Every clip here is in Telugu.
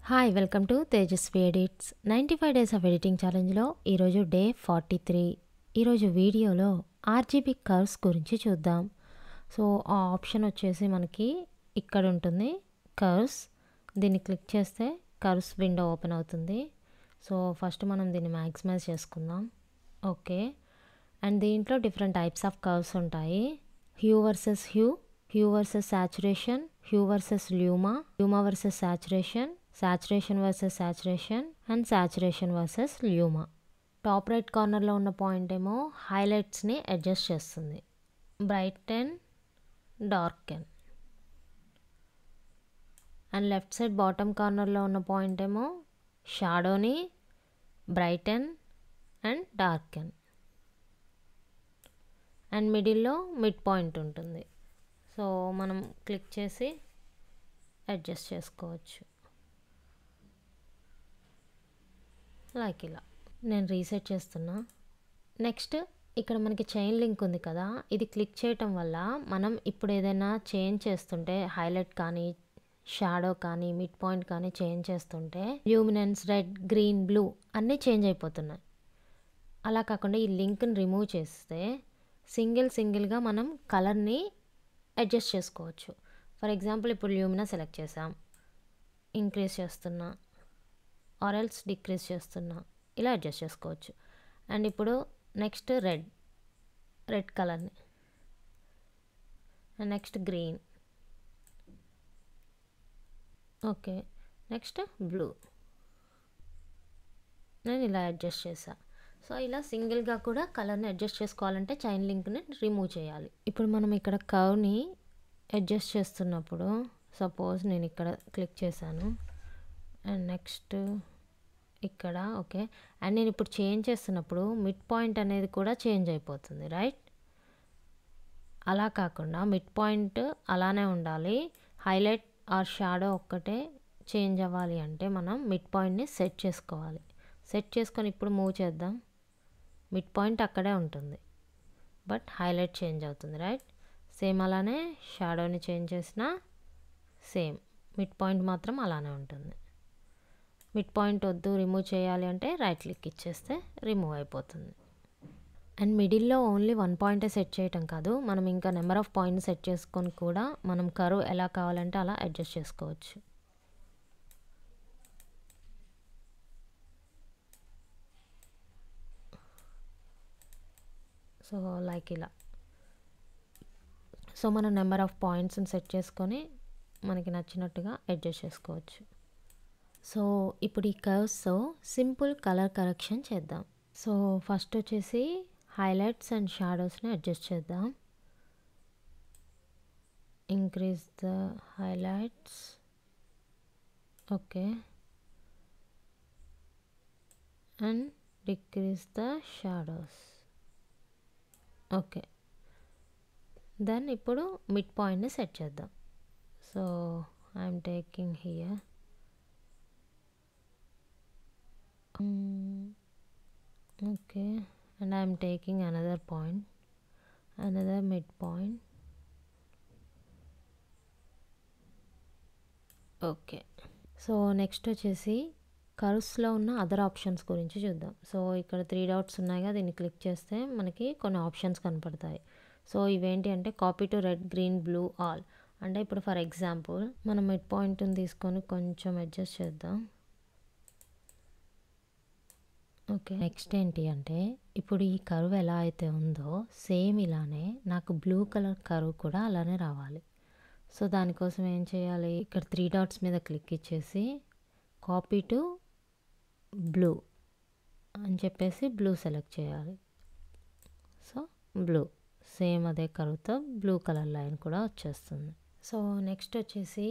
Hi welcome to Tejaswi edits 95 days of editing ఛాలెంజ్లో ఈరోజు డే 43. ఈరోజు వీడియోలో ఆర్జీబీ కర్వ్స్ గురించి చూద్దాం. సో ఆ ఆప్షన్ వచ్చేసి మనకి ఇక్కడ ఉంటుంది, కర్వ్స్. దీన్ని క్లిక్ చేస్తే కర్వ్స్ విండో ఓపెన్ అవుతుంది. సో ఫస్ట్ మనం దీన్ని మ్యాక్సిమైజ్ చేసుకుందాం. ఓకే, అండ్ దీంట్లో డిఫరెంట్ టైప్స్ ఆఫ్ కర్వ్స్ ఉంటాయి. Hue versus hue, hue versus saturation, hue versus luma, luma versus saturation, saturation versus saturation and saturation versus luma. Top right కార్నర్లో ఉన్న పాయింట్ ఏమో హైలైట్స్ని అడ్జస్ట్ చేస్తుంది, brighten, darken. And left side bottom కార్నర్లో ఉన్న పాయింట్ ఏమో షాడోని బ్రైటన్ అండ్ డార్కెన్. అండ్ మిడిల్లో మిడ్ పాయింట్ ఉంటుంది. సో మనం క్లిక్ చేసి అడ్జస్ట్ చేసుకోవచ్చు. లైక్ ఇలా నేను రీసెట్ చేస్తున్నా. నెక్స్ట్ ఇక్కడ మనకి చైన్ లింక్ ఉంది కదా, ఇది క్లిక్ చేయటం వల్ల మనం ఇప్పుడు ఏదైనా చేంజ్ చేస్తుంటే, హైలైట్ కానీ షాడో కానీ మిడ్ పాయింట్ కానీ చేంజ్ చేస్తుంటే ల్యూమినెన్స్, రెడ్, గ్రీన్, బ్లూ అన్నీ చేంజ్ అయిపోతున్నాయి. అలా కాకుండా ఈ లింక్ని రిమూవ్ చేస్తే సింగిల్గా మనం కలర్ని అడ్జస్ట్ చేసుకోవచ్చు. ఫర్ ఎగ్జాంపుల్ ఇప్పుడు ల్యూమినా సెలెక్ట్ చేసాం, ఇంక్రీజ్ చేస్తున్నా ఆర్ ఎల్స్ డిక్రీజ్ చేస్తున్నా, ఇలా అడ్జస్ట్ చేసుకోవచ్చు. అండ్ ఇప్పుడు నెక్స్ట్ రెడ్ కలర్ని, and next green, okay, next blue. నేను ఇలా అడ్జస్ట్ చేసా. సో ఇలా సింగిల్గా కూడా కలర్ని అడ్జస్ట్ చేసుకోవాలంటే చైన్ లింక్ని రిమూవ్ చేయాలి. ఇప్పుడు మనం ఇక్కడ కర్వ్ని అడ్జస్ట్ చేస్తున్నప్పుడు సపోజ్ నేను ఇక్కడ క్లిక్ చేశాను అండ్ నెక్స్ట్ ఇక్కడ, ఓకే, అండ్ నేను ఇప్పుడు చేంజ్ చేస్తున్నప్పుడు మిడ్ పాయింట్ అనేది కూడా చేంజ్ అయిపోతుంది, రైట్? అలా కాకుండా మిడ్ పాయింట్ అలానే ఉండాలి, హైలైట్ ఆర్ షాడో ఒక్కటే చేంజ్ అవ్వాలి అంటే మనం మిడ్ పాయింట్ని సెట్ చేసుకోవాలి. సెట్ చేసుకొని ఇప్పుడు మూవ్ చేద్దాం. మిడ్ పాయింట్ అక్కడే ఉంటుంది బట్ హైలైట్ చేంజ్ అవుతుంది, రైట్? సేమ్ అలానే షాడోని చేంజ్ చేసినా సేమ్, మిడ్ పాయింట్ మాత్రం అలానే ఉంటుంది. మిడ్ పాయింట్ వద్దు, రిమూవ్ చేయాలి అంటే రైట్ క్లిక్ ఇచ్చేస్తే రిమూవ్ అయిపోతుంది. అండ్ మిడిల్లో ఓన్లీ 1 పాయింటే సెట్ చేయటం కాదు, మనం ఇంకా నెంబర్ ఆఫ్ పాయింట్స్ సెట్ చేసుకొని కూడా మనం కర్వ్ ఎలా కావాలంటే అలా అడ్జస్ట్ చేసుకోవచ్చు. సో లైక్ ఇలా. సో మనం నెంబర్ ఆఫ్ పాయింట్స్ని సెట్ చేసుకొని మనకి నచ్చినట్టుగా అడ్జస్ట్ చేసుకోవచ్చు. సో ఇప్పుడు ఈ కర్వ్స్తో సింపుల్ కలర్ కరెక్షన్ చేద్దాం. సో ఫస్ట్ వచ్చేసి హైలైట్స్ అండ్ షాడోస్ని అడ్జస్ట్ చేద్దాం. Increase the highlights, okay, and decrease the shadows, okay. Then ఇప్పుడు మిడ్ పాయింట్ని సెట్ చేద్దాం. So I'm taking here, okay, and I am taking another point, another mid point, okay. So next వచ్చేసి కర్వ్స్లో ఉన్న అదర్ ఆప్షన్స్ గురించి చూద్దాం. సో ఇక్కడ 3 డాట్స్ ఉన్నాయి కదా, దీన్ని క్లిక్ చేస్తే మనకి కొన్ని ఆప్షన్స్ కనపడతాయి. సో ఇవేంటి అంటే copy to red, green, blue, all. అంటే ఇప్పుడు ఫర్ ఎగ్జాంపుల్ మనం మిడ్ పాయింట్ని తీసుకొని కొంచెం అడ్జస్ట్ చేద్దాం, ఓకే. నెక్స్ట్ ఏంటి అంటే ఇప్పుడు ఈ కర్వ్ ఎలా అయితే ఉందో సేమ్ ఇలానే నాకు బ్లూ కలర్ కర్వ్ కూడా అలానే రావాలి. సో దానికోసం ఏం చేయాలి, ఇక్కడ 3 డాట్స్ మీద క్లిక్ ఇచ్చేసి కాపీ టు బ్లూ అని చెప్పేసి బ్లూ సెలెక్ట్ చేయాలి. సో బ్లూ సేమ్ అదే కర్వ్తో బ్లూ కలర్ లైన్ కూడా వచ్చేస్తుంది. సో నెక్స్ట్ వచ్చేసి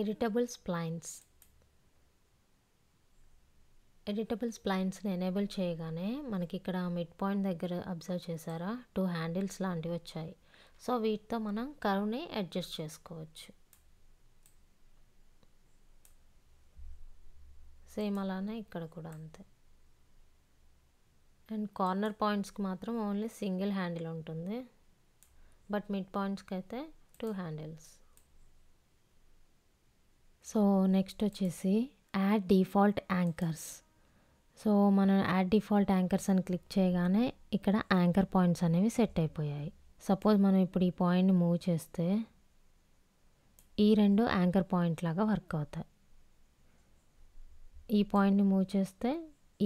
ఎడిటబుల్ స్ప్లైన్స్. ఎడిటబుల్ స్ప్లైన్స్ని ఎనేబుల్ చేయగానే మనకి ఇక్కడ మిడ్ పాయింట్ దగ్గర అబ్జర్వ్ చేశారా 2 హ్యాండిల్స్ లాంటివి వచ్చాయి. సో వీటితో మనం కర్వ్ని అడ్జస్ట్ చేసుకోవచ్చు. సేమ్ అలానే ఇక్కడ కూడా అంతే. అండ్ కార్నర్ పాయింట్స్కి మాత్రం ఓన్లీ సింగిల్ హ్యాండిల్ ఉంటుంది, బట్ మిడ్ పాయింట్స్కి అయితే 2 హ్యాండిల్స్. సో నెక్స్ట్ వచ్చేసి యాడ్ డిఫాల్ట్ యాంకర్స్. సో మనం యాడ్ డిఫాల్ట్ యాంకర్స్ అని క్లిక్ చేయగానే ఇక్కడ యాంకర్ పాయింట్స్ అనేవి సెట్ అయిపోయాయి. సపోజ్ మనం ఇప్పుడు ఈ పాయింట్ని మూవ్ చేస్తే ఈ రెండు యాంకర్ పాయింట్ లాగా వర్క్ అవుతాయి. ఈ పాయింట్ని మూవ్ చేస్తే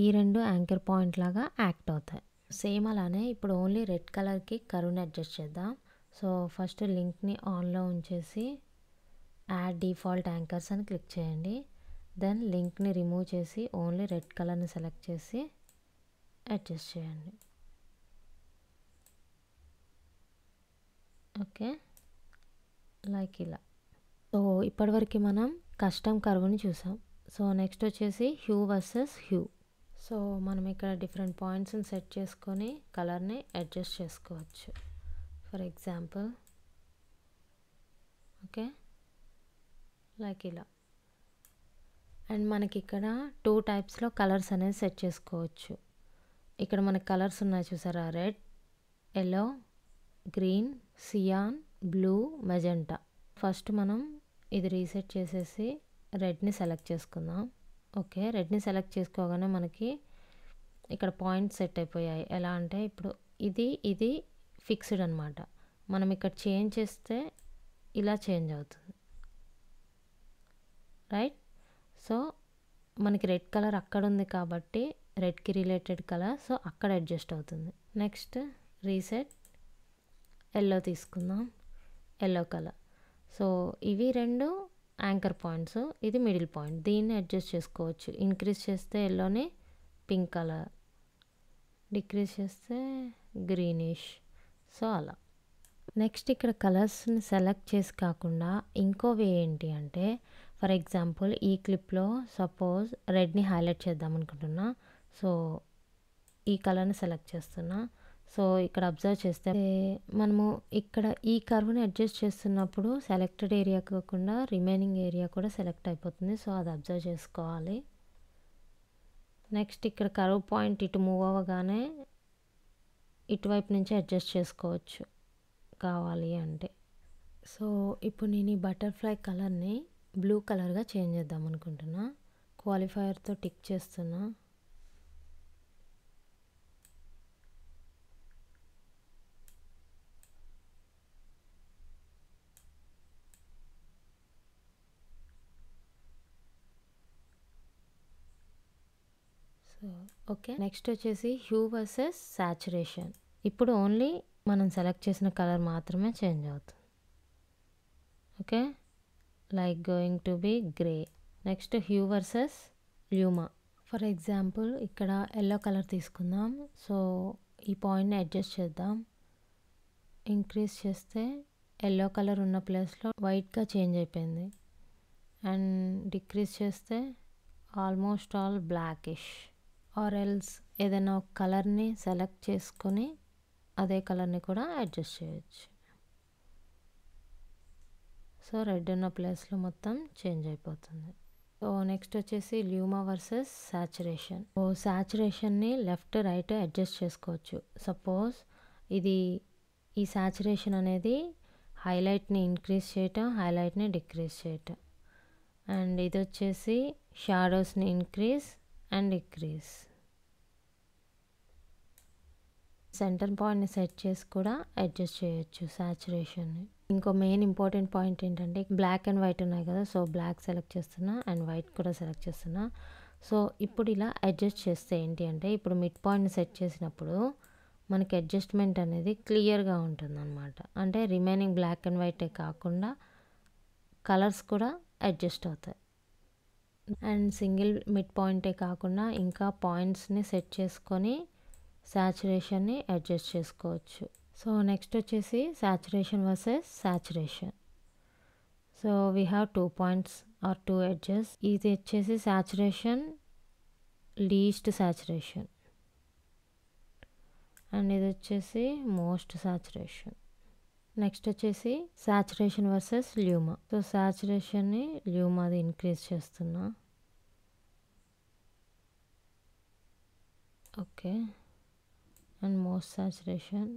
ఈ రెండు యాంకర్ పాయింట్ లాగా యాక్ట్ అవుతాయి. సేమ్ అలానే ఇప్పుడు ఓన్లీ రెడ్ కలర్కి కర్వ్ని అడ్జస్ట్ చేద్దాం. సో ఫస్ట్ లింక్ని ఆన్లో ఉంచేసి యాడ్ డిఫాల్ట్ యాంకర్స్ అని క్లిక్ చేయండి. దెన్ లింక్ని రిమూవ్ చేసి ఓన్లీ రెడ్ కలర్ని సెలెక్ట్ చేసి అడ్జస్ట్ చేయండి. ఓకే, లైక్ ఇలా. సో ఇప్పటివరకు మనం కస్టమ్ కర్వ్ని చూసాం. సో నెక్స్ట్ వచ్చేసి హ్యూ వర్సెస్ హ్యూ. సో మనం ఇక్కడ డిఫరెంట్ పాయింట్స్ని సెట్ చేసుకొని కలర్ని అడ్జస్ట్ చేసుకోవచ్చు. ఫర్ ఎగ్జాంపుల్ ఓకే, లైక్ ఇలా. అండ్ మనకి ఇక్కడ 2 టైప్స్లో కలర్స్ అనేది సెట్ చేసుకోవచ్చు. ఇక్కడ మనకి కలర్స్ ఉన్నాయి చూసారా, red, yellow, green, cyan, blue, magenta. First మనం ఇది రీసెట్ చేసేసి రెడ్ని సెలెక్ట్ చేసుకుందాం. ఓకే, రెడ్ని సెలెక్ట్ చేసుకోగానే మనకి ఇక్కడ పాయింట్స్ సెట్ అయిపోయాయి. ఎలా అంటే ఇప్పుడు ఇది ఫిక్స్డ్ అనమాట. మనం ఇక్కడ చేంజ్ చేస్తే ఇలా చేంజ్ అవుతుంది, రైట్? సో మనకి రెడ్ కలర్ అక్కడ ఉంది కాబట్టి రెడ్కి రిలేటెడ్ కలర్, సో అక్కడ అడ్జస్ట్ అవుతుంది. నెక్స్ట్ రీసెట్, ఎల్లో తీసుకుందాం, ఎల్లో కలర్. సో ఇవి రెండు యాంకర్ పాయింట్స్, ఇది మిడిల్ పాయింట్. దీన్ని అడ్జస్ట్ చేసుకోవచ్చు. ఇంక్రీజ్ చేస్తే ఎల్లోని పింక్ కలర్, డిక్రీజ్ చేస్తే గ్రీనిష్. సో అలా. నెక్స్ట్ ఇక్కడ కలర్స్ని సెలెక్ట్ చేసి కాకుండా ఇంకో వే ఏంటి అంటే, ఫర్ ఎగ్జాంపుల్ ఈ క్లిప్లో సపోజ్ రెడ్ని హైలైట్ చేద్దాం అనుకుంటున్నా. సో ఈ కలర్ని సెలెక్ట్ చేస్తున్నా. సో ఇక్కడ అబ్జర్వ్ చేస్తే మనము ఇక్కడ ఈ కర్వ్ని అడ్జస్ట్ చేస్తున్నప్పుడు సెలెక్టెడ్ ఏరియా కాకుండా రిమైనింగ్ ఏరియా కూడా సెలెక్ట్ అయిపోతుంది. సో అది అబ్జర్వ్ చేసుకోవాలి. నెక్స్ట్ ఇక్కడ కర్వ్ పాయింట్ ఇటు మూవ్ అవ్వగానే ఇటువైపు నుంచి అడ్జస్ట్ చేసుకోవచ్చు కావాలి అంటే. సో ఇప్పుడు నేను ఈ బటర్ఫ్లై కలర్ని బ్లూ కలర్గా చేంజ్ చేద్దాం అనుకుంటున్నా. క్వాలిఫైయర్తో టిక్ చేస్తున్నా. సో ఓకే, నెక్స్ట్ వచ్చేసి హ్యూ వర్సెస్ సాచురేషన్. ఇప్పుడు ఓన్లీ మనం సెలెక్ట్ చేసిన కలర్ మాత్రమే చేంజ్ అవుతుంది. Okay, like going to be grey. Next hue versus luma. For example ఇక్కడ ఎల్లో కలర్ తీసుకుందాం. సో ఈ పాయింట్ని అడ్జస్ట్ చేద్దాం. ఇంక్రీజ్ చేస్తే ఎల్లో కలర్ ఉన్న ప్లేస్లో వైట్గా చేంజ్ అయిపోయింది. అండ్ డిక్రీజ్ చేస్తే almost all blackish. Or else ఏదైనా ఒక కలర్ని సెలెక్ట్ చేసుకొని అదే కలర్ని కూడా అడ్జస్ట్ చేయొచ్చు. సో రెడ్ ఉన్న ప్లేస్లో మొత్తం చేంజ్ అయిపోతుంది. సో నెక్స్ట్ వచ్చేసి ల్యూమా వర్సెస్ సాచురేషన్. సో సాచురేషన్ని లెఫ్ట్ రైట్ అడ్జస్ట్ చేసుకోవచ్చు. సపోజ్ ఈ సాచురేషన్ అనేది హైలైట్ని ఇంక్రీజ్ చేయటం, హైలైట్ని డిక్రీజ్ చేయటం. అండ్ ఇది వచ్చేసి షాడోస్ని ఇంక్రీజ్ అండ్ డిక్రీజ్. సెంటర్ పాయింట్ని సెట్ చేసి కూడా అడ్జస్ట్ చేయొచ్చు సాచురేషన్ని. ఇంకో మెయిన్ ఇంపార్టెంట్ పాయింట్ ఏంటంటే బ్లాక్ అండ్ వైట్ ఉన్నాయి కదా. సో బ్లాక్ సెలెక్ట్ చేస్తున్నా అండ్ వైట్ కూడా సెలెక్ట్ చేస్తున్నా. సో ఇప్పుడు ఇలా అడ్జస్ట్ చేస్తే ఏంటి అంటే ఇప్పుడు మిడ్ పాయింట్ని సెట్ చేసినప్పుడు మనకి అడ్జస్ట్మెంట్ అనేది క్లియర్గా ఉంటుంది అనమాట. అంటే రిమైనింగ్ బ్లాక్ అండ్ వైటే కాకుండా కలర్స్ కూడా అడ్జస్ట్ అవుతాయి. అండ్ సింగిల్ మిడ్ పాయింటే కాకుండా ఇంకా పాయింట్స్ని సెట్ చేసుకొని సాచురేషన్ని అడ్జస్ట్ చేసుకోవచ్చు. సో నెక్స్ట్ వచ్చేసి saturation versus saturation. So we have 2 points or 2 edges. ఇది వచ్చేసి సాచురేషన్, లీస్ట్ సాచురేషన్. అండ్ ఇది వచ్చేసి మోస్ట్ సాచురేషన్. నెక్స్ట్ వచ్చేసి సాచురేషన్ వర్సెస్ ల్యూమా. సో సాచురేషన్ని ల్యూమాది ఇంక్రీజ్ చేస్తున్నా. Okay, and most saturation